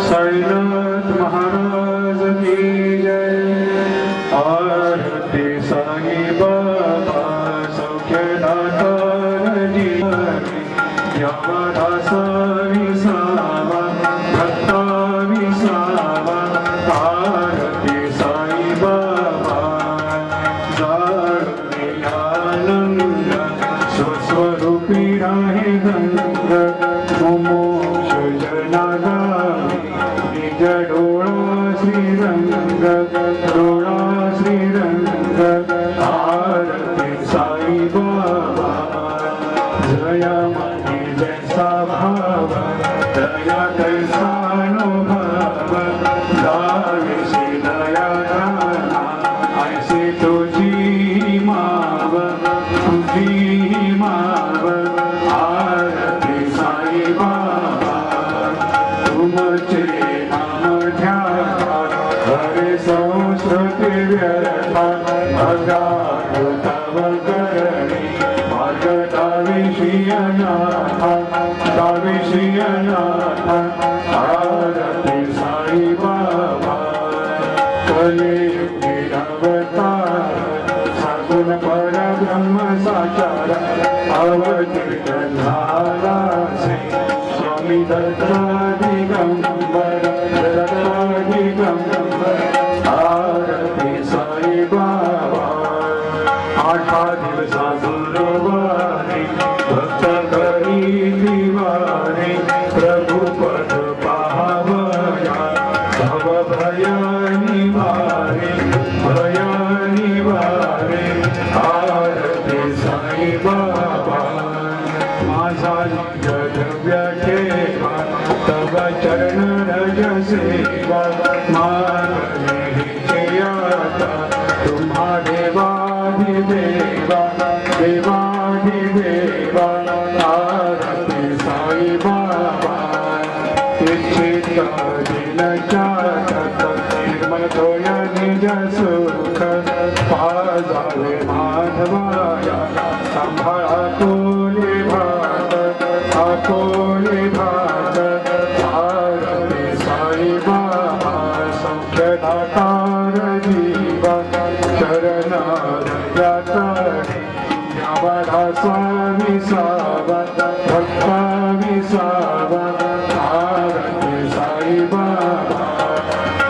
साईनाथ महाराज की जय। आरती साई बाबा सौख्यदाता जी यमदासा विसावा भक्ता विसावा। आरती साई बाबा जाणून आनंद स्वस्वरूपी राहे गंग मोक्ष जनागामी निज डोळा श्रीरंग डोळा श्रीरंग। आरती साई बाबा जया मनी जैसा भाव दया तैसा अनुभव दाविशी दया दाना ऐसी तुझी माव तुझी माव। आरती साई बाबा तुमचे नाम ध्याता हरे संस्कृती व्यर्था अगाध तव करणी मार्ग दाविशी अनाथा दाविशी अनाथा। आरती साई बाबा कलियुगी अवतार सगुण परब्रह्म साकार अवतीर्ण झाला से स्वामी दत्ता दिगंबर दत्ता दिगंबर। आरती साई बाबा आठा दिवसा गुरुवारी भक्त करी दिवारी प्रभु पद पावया भव भयानी वारे भयानी वारे। आरती साई बाबा माझा द्रव्य ठेवा तव चरण रज सेवा मागणे आता तुम्हा देवाधिदेवा देवाधिदेवा। आरती साई बाबा इच्छित दिनचातक निर्मल तोय निज सुख पाजावे माधवाया सांभाळा कोले भात आकोले भात। आरती साई बाबा सौख्यदातार जीवा शरणागती यावडा स्वामी सावा भक्ता विसावा। आरती साई बाबा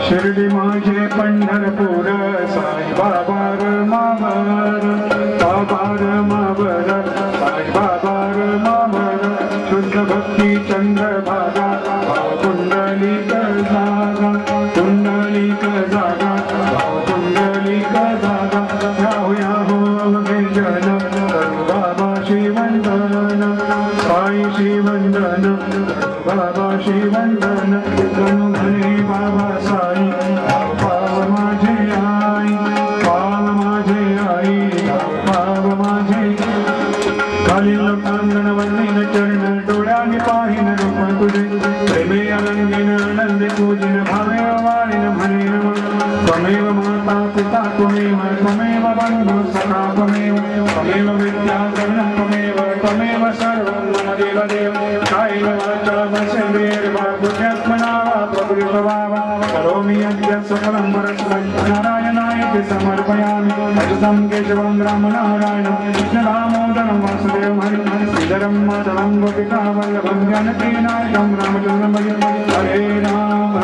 शिर्डी माझे पंढरपूर साई बाबा रमावर बाबा रमावर साई बाबा रमावर शुद्ध भक्ती चंद्रभागा भाव कुंडलिक जागा कुंडलिक जागा भाव कुंडलिक जागा। याहो याहो जन बाबा शिवंदन साई शिवंदन बाबा शिवंदन जणू म्हणे बाबा साई पाव माझे आई पाव माझे आई पाव माझे। खाली लोकांगण वंदीन चरण डोळ्याने पाहिन रूप तुझे प्रेमे अलंगिन आनंदे पूजिन भावे वाळीन म्हणे त्वमेव माता पिता त्वमेव त्वमेव बंधु सखा त्वमेव त्वमेव विद्या करुणा त्वमेव त्वमेव सर्वं मम देव देव। कायेन वाचा मनसेन्द्रियैर्वा बुद्ध्यात्मना वा प्रकृतिस्वभावा करोमि यद्यत् सकलं परस्मै नारायणाय समर्पयामि। अच्युतं केशवं रामनारायणं कृष्णदामोदरं वासुदेवं हरिं श्रीधरं माधवं गोपिका वल्लभं जानकीनायकं रामचन्द्रं भजे। हरे राम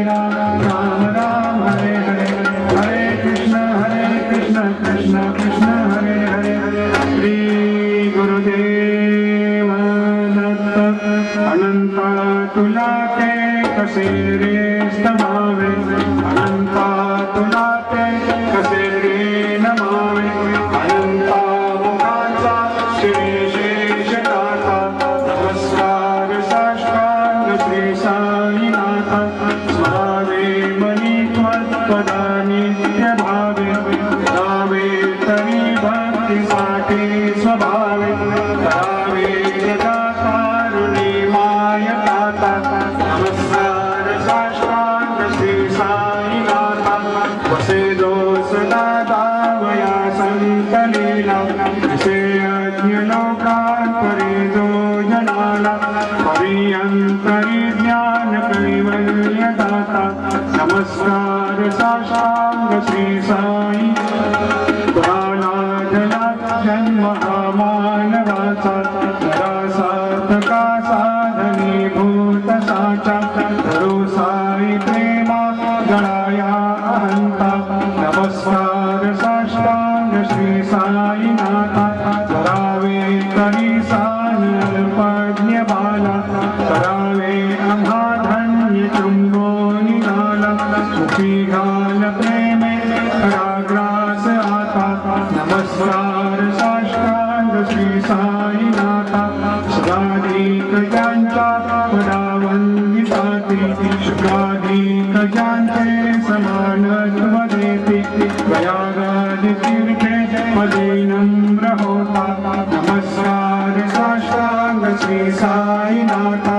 राम राम हरे हरे हरे कृष्ण कृष्ण कृष्ण हरे हरे। श्री गुरुदेव दत्त अनंता तुला ते कसे रे स्तमावे अनंता तुला ते कसे रे नमावे। अनंता मुखाचा श्री शेषनाथा नमस्कार साष्टांग श्री साईनाथा। स्वावे मनी त्वत्पदा नित्य भावे नावे तरी भक्तीसाठी स्वभावे करावे यदा कारुणी माय दाता। नमस्कार साष्टांग श्री साईनाथा वसे दोष दादावया संतलीला विषे अज्ञ लोकांत परे जो जनाला परियंतरी ज्ञान कैवल्य कैवल्यदाता नमस्कार साष्टांग श्री साई प्रहलादला जन्म मानवाचा साधका साधनीभूत साचा धरो साई प्रेमा गणाया अहंता नमस्कार साष्टांग श्री साई नाथा करावे करीसान अल्पज्ञ बाला करावे अमाधन्य चुंबो निघाला मुखी घाल प्रेमे कराग्रास आता नमस्कार साष्टांग श्री साई नाथा सुगाधिक ज्ञानचा पदावंदिताती शुक्राधिक ज्ञानचे समानत्व देते प्रयागादि तीर्थे पदे नम्र होता नमस्कार साष्टांग श्री साई नाथा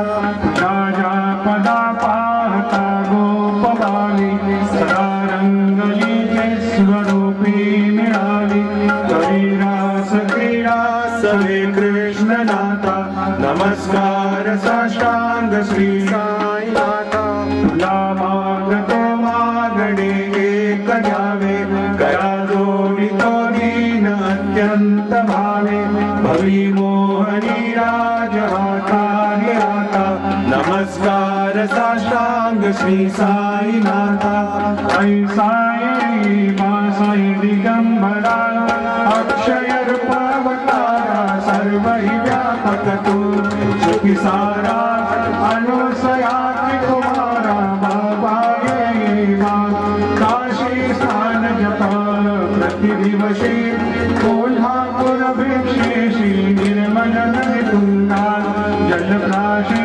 राजा पदा पाहता गोपबाली सदा रंगलीचे स्वरूपी मिळाली कविरास क्रीडा सवे कृष्ण नाथा नमस्कार साष्टांग श्री साई नाथा तुला मागतो मागणे एक द्यावे करा जोडितो दीन अत्यंत भावे भवी मोहनी राज हाताने आता नमस्कार साष्टांग श्री साई नाथा साई साई दिगंबरा अक्षय रूपावतारा सर्व ही व्यापक तू सुखी सारा अनुसया कुमारा बाबा काशी स्थान जप प्रतिदिवशी कोल्हापुर भिक्षेशी निर्मल नदी तुंगा जलप्राशी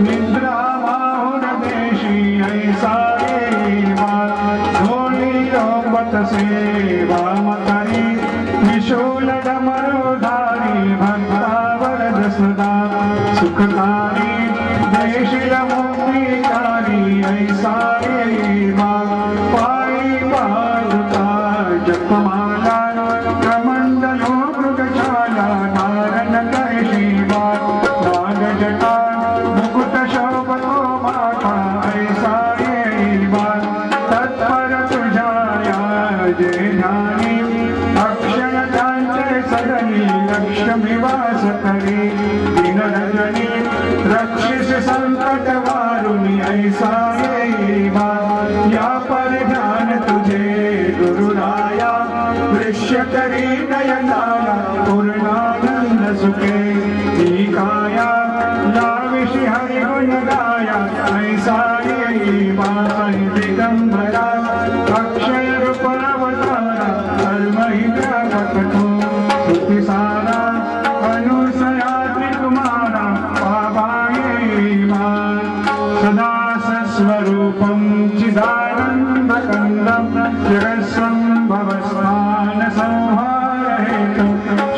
निद्रा माहुर देशी ऐसा धोनी लोपत सेवा मकरी विशूल डमरुधारी भक्तावरद सदा सुखकारी देशील मुक्तिकारी ऐसा पायी पादुका जपमाला कमंडलो मृगशाला धारण कैशी नागजटा मुकुट शोभतो माता ऐसा तत्पर तुझाया जे ध्यानी अक्षण त्यांचे सदनी लक्ष्मीवास करी दिन रजनी रक्षिस संकट वारुणी ऐसा या पर ध्यान तुझे गुरुराया दृश्य करी नयनाला पूर्णानंद सुखे ही काया लाविषि हरि गुण गाया ऐसा दिगंबरा अक्षय रूपावतारा कर्महि व्यापक तो सुखी सारा अनुसयाति कुमारा पावाये सदा स्वरूपं चिदानन्दकन्दं जगत्सम्भवस्थान संहारहेतु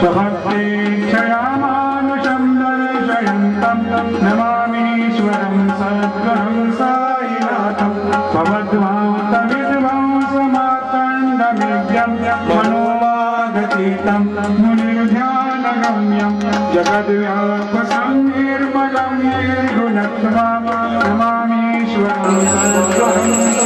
स्वभक्तेक्षयामानुषं दर्शयन्तं नमामीश्वरं सद्गुरुं साईनाथं स्वमध्वान्तविध्वंसमार्तण्डमेद्यं मनोवागतीतं मुनिर्ध्यानगम्यं जगद्व्यापकं निर्मलं निर्गुणत्वं नमामीश्वरं सद्गुरुं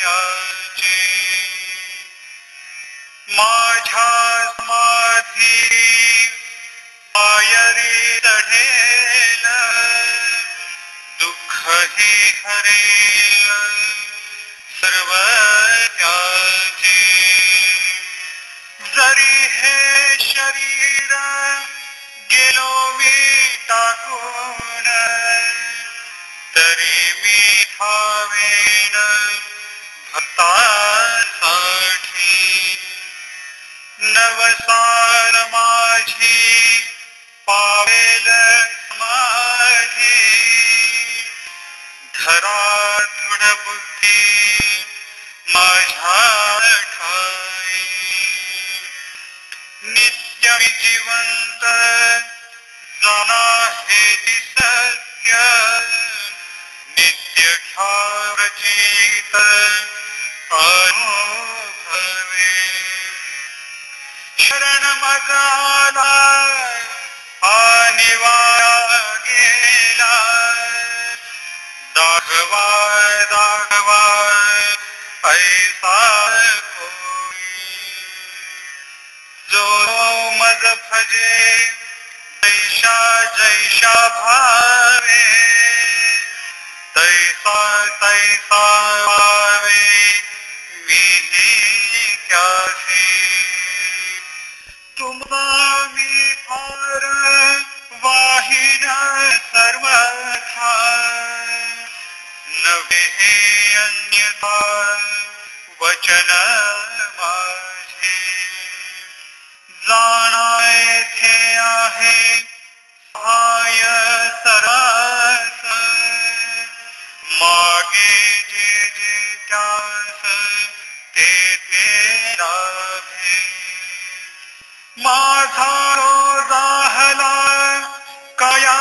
त्याचे माझ्या समाधी पायरी चढेल दुःख ही हरेल सर्व त्याचे जरी हे शरीर गेलो मी टाकून तरी मी धावेन भक्तांसाठी नवसाल माझी पावेल माझी धरा दृढ बुद्धी माझ्या ठाई नित्य जिवंत जाना हे सत्य नित्य ख्यारचित अनुभवे शरण मजाला आणि वाया गेला दाखवा दाखवा ऐसा कोई जो मज भजे जैसा जैसा भावे तैसा तैसा भावे विधी क्यासी तुम्हारी फार वाहिन सर्वथा नवे अन्यथा वचन माझे जाणा येथे आहे सहाय सरास मागे जे जे त्यास ते ते लाभे माझा रोजाहला कया